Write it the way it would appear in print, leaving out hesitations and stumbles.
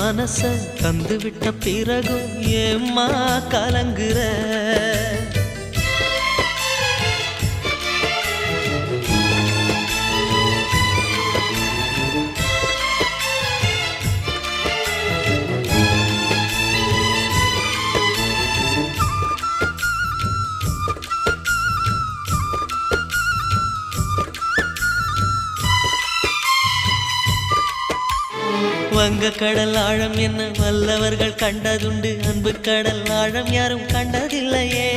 மனச தந்து விட்ட பிறகும் ஏம்மா கலங்குற வங்க கடல் ஆழம் என்ன வல்லவர்கள் கண்டதுண்டு அன்பு கடல் ஆழம் யாரும் கண்டதில்லையே